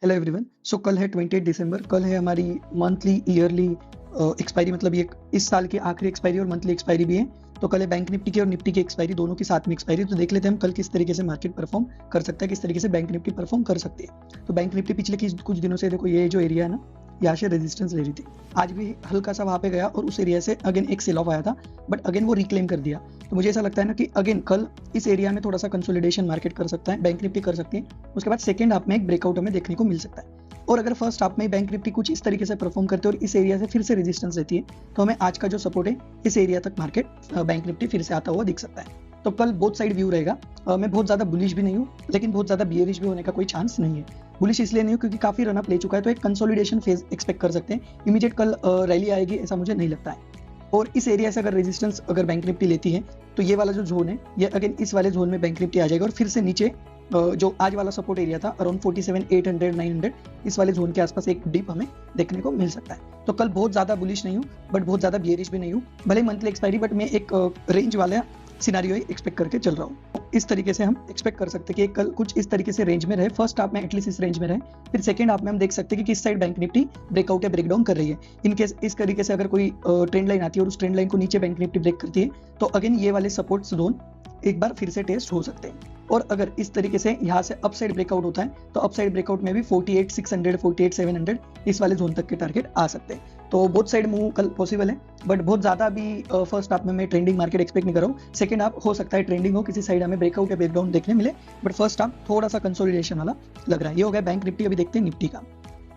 Hello everyone. सो कल है 28 दिसंबर। कल है हमारी मंथली ईयरली एक्सपायरी, मतलब ये इस साल की आखिरी एक्सपायरी और मंथली एक्सपायरी भी है। तो कल है बैंक निफ्टी की और निफ्टी की एक्सपायरी, दोनों की साथ में एक्सपायरी। तो देख लेते हैं हम कल किस तरीके से मार्केट परफॉर्म कर सकता है, किस तरीके से बैंक निफ्टी परफॉर्म कर सकती है। तो बैंक निफ्टी पिछले कुछ दिनों से देखो, ये जो एरिया है ना, यहाँ से रेजिस्टेंस ले रही थी। आज भी हल्का सा वहां पे गया और उस एरिया से अगेन एक सेल ऑफ आया था, बट अगेन वो रिक्लेम कर दिया। तो मुझे ऐसा लगता है ना कि अगेन कल इस एरिया में थोड़ा सा कंसोलिडेशन मार्केट कर सकता है, बैंक निफ्टी कर सकती है। उसके बाद सेकंड हाफ में एक ब्रेकआउट हमें देखने को मिल सकता है। और अगर फर्स्ट हाफ में बैंक निफ्टी कुछ इस तरीके से परफॉर्म करते हैं और इस एरिया से फिर से रेजिस्टेंस रहती है, तो हमें आज का जो सपोर्ट है इस एरिया तक मार्केट बैंक निफ्टी फिर से आता हुआ दिख सकता है। तो कल बोथ साइड व्यू रहेगा। मैं बहुत ज्यादा बुलिश भी नहीं हूँ, लेकिन बहुत ज्यादा बियरिश भी होने का कोई चांस नहीं है। बुलिश इसलिए नहीं हूँ क्योंकि काफी रनअप ले चुका है, तो एक कंसोलिडेशन फेज एक्सपेक्ट कर सकते हैं। इमीडिएट कल रैली आएगी ऐसा मुझे नहीं लगता है। और इस एरिया से अगर रेजिस्टेंस अगर बैंक निफ्टी लेती है, तो ये वाला जो जोन है, ये अगेन इस वाले जोन में बैंक निफ्टी आ जाएगा और फिर से नीचे जो आज वाला सपोर्ट एरिया था अराउंड 47,800 900, इस वाले जोन के आसपास एक डिप हमें देखने को मिल सकता है। तो कल बहुत ज्यादा बुलिश नहीं हूँ, बट बहुत ज्यादा बियरिश भी नहीं हूँ। भले मंथली एक्सपायरी, बट मैं एक रेंज वाला सिनारियो एक्सपेक्ट करके चल रहा हूँ। इस तरीके से हम एक्सपेक्ट कर सकते हैं कि कल कुछ इस तरीके से रेंज में रहे, फर्स्ट हाफ में एटलीस्ट इस रेंज में रहे, फिर सेकंड हाफ में हम देख सकते हैं कि किस साइड बैंक निफ्टी ब्रेकआउट या ब्रेकडाउन कर रही है। इनकेस इस तरीके से अगर कोई ट्रेंड लाइन आती है और उस ट्रेंड लाइन को नीचे बैंक निफ्टी ब्रेक करती है, तो अगेन ये वाले सपोर्ट जोन एक बार फिर से टेस्ट हो सकते हैं। और अगर इस तरीके से यहाँ से अपसाइड ब्रेकआउट होता है, तो अपसाइड ब्रेकआउट में भी 48,600 48,700 इस वाले जोन तक के टारगेट आ सकते हैं। तो बोथ साइड मूव कल पॉसिबल है, बट बहुत ज्यादा भी फर्स्ट हाफ में मैं ट्रेंडिंग मार्केट एक्सपेक्ट नहीं कर रहा हूँ। सेकंड हाफ हो सकता है ट्रेंडिंग हो, किसी साइड हमें ब्रेकआउट या ब्रेकडाउन देखने मिले, बट फर्स्ट हाफ थोड़ा सा कंसोलिडेशन वाला लग रहा है। ये हो गया बैंक निफ्टी। अभी देखते हैं निफ्टी का।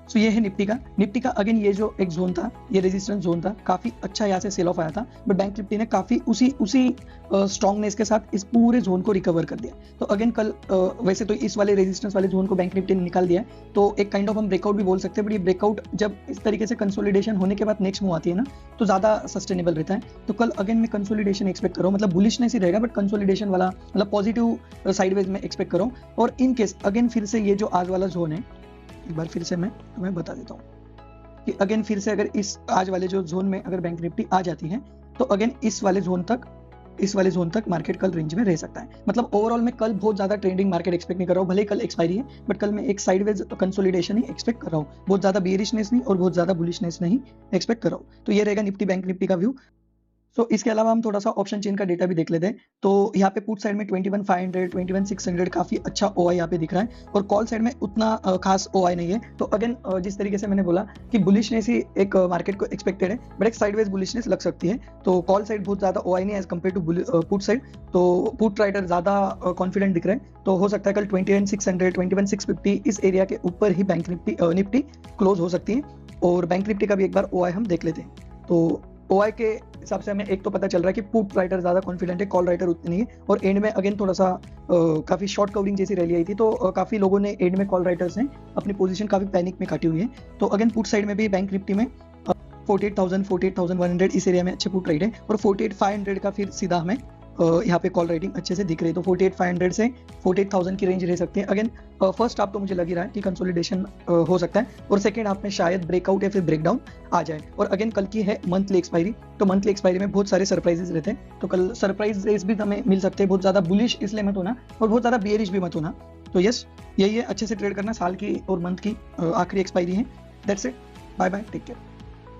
सो ये है निफ्टी का अगेन ये जो एक जोन था, ये रेजिस्टेंस जोन था, काफी अच्छा यहाँ से सेल ऑफ आया था, बट बैंक निफ्टी ने काफी उसी स्ट्रॉन्गनेस के साथ इस पूरे जोन को रिकवर कर दिया। तो अगेन कल वैसे तो इस वाले रेजिस्टेंस वाले जोन को बैंक निफ्टी ने निकाल दिया है, तो एक काइंड ऑफ हम ब्रेकआउट भी बोल सकते हैं। बट ये ब्रेकआउट जब इस तरीके से कंसोलिडेशन होने के बाद नेक्स्ट मूव आती है ना, तो ज्यादा सस्टेनेबल रहता है। तो कल अगेन मैं कंसोलिडेशन एक्सपेक्ट कर रहा हूँ, मतलब बुलिशनेस ही रहेगा, बट कंसोलिडेशन वाला मतलब पॉजिटिव साइडवेज में एक्सपेक्ट कर रहा हूँ। और इन केस अगेन फिर से ये जो आज वाला जोन है, एक बार फिर से मैं तुम्हें बता देता हूँ कि अगेन फिर से अगर इस आज वाले जो जोन में अगर बैंक निफ्टी आ जाती है, तो अगेन इस वाले जोन तक मार्केट कल रेंज में रह सकता है। मतलब ओवरऑल मैं कल बहुत ज्यादा ट्रेंडिंग मार्केट एक्सपेक्ट नहीं कर रहा हूँ। भले कल एक्सपायरी है, बट कल मैं एक साइडवेज कंसोलिडेशन ही एक्सपेक्ट कर रहा हूँ। बहुत ज्यादा बेयरिशनेस नहीं और बहुत ज्यादा बुलिशनेस नहीं एक्सपेक्ट कर रहा हूँ। तो ये रहेगा निफ्टी बैंक निफ्टी का व्यू। सो इसके अलावा हम थोड़ा सा ऑप्शन चेन का डेटा भी देख लेते हैं। तो यहाँ पे पुट साइड में 21,500 21,600 काफी अच्छा ओआई यहाँ पे दिख रहा है, और कॉल साइड में उतना खास ओआई नहीं है। तो अगेन जिस तरीके से मैंने बोला कि बुलिशनेस ही एक मार्केट को एक्सपेक्टेड है, बट एक साइडवेज बुलिशनेस लग सकती है। तो कॉल साइड बहुत ज्यादा ओआई नहीं है as compare to put side. तो पुट राइडर ज्यादा कॉन्फिडेंट दिख रहे हैं। तो हो सकता है कल 21,600 21,650 इस एरिया के ऊपर ही बैंक निफ्टी क्लोज हो सकती है। और बैंक निफ्टी का भी एक बार ओआई हम देख लेते हैं। तो ओआई के हिसाब से हमें एक तो पता चल रहा है कि पुट राइटर ज्यादा कॉन्फिडेंट है, कॉल राइटर उतनी नहीं है। और एंड में अगेन थोड़ा सा काफी शॉर्ट कवरिंग जैसी रैली आई थी, तो काफी लोगों ने एंड में कॉल राइटर्स ने अपनी पोजीशन काफी पैनिक में काटी हुई है। तो अगेन पुट साइड में भी बैंक निफ्टी में 48,000 48,100 इस एरिया में अच्छे पुट राइट है, और 48,500 का फिर सीधा हमें यहाँ पे कॉल राइटिंग अच्छे से दिख रही है। तो 48,500 से 48,000 की रेंज रह सकती है। अगेन फर्स्ट हाफ तो मुझे लग ही रहा है कि कंसोलिडेशन हो सकता है, और सेकंड हाफ में शायद ब्रेकआउट या फिर ब्रेकडाउन आ जाए। और अगेन कल की है मंथली एक्सपायरी, तो मंथली एक्सपायरी में बहुत सारे सरप्राइजेस रहते हैं। तो कल सरप्राइजेस भी हमें मिल सकते हैं। बहुत ज्यादा बुलिश इसलिए मत होना और बहुत ज्यादा बियरिश भी मत होना। तो यस, यही है, अच्छे से ट्रेड करना। साल की और मंथ की आखिरी एक्सपायरी है। That's it, bye bye, take care.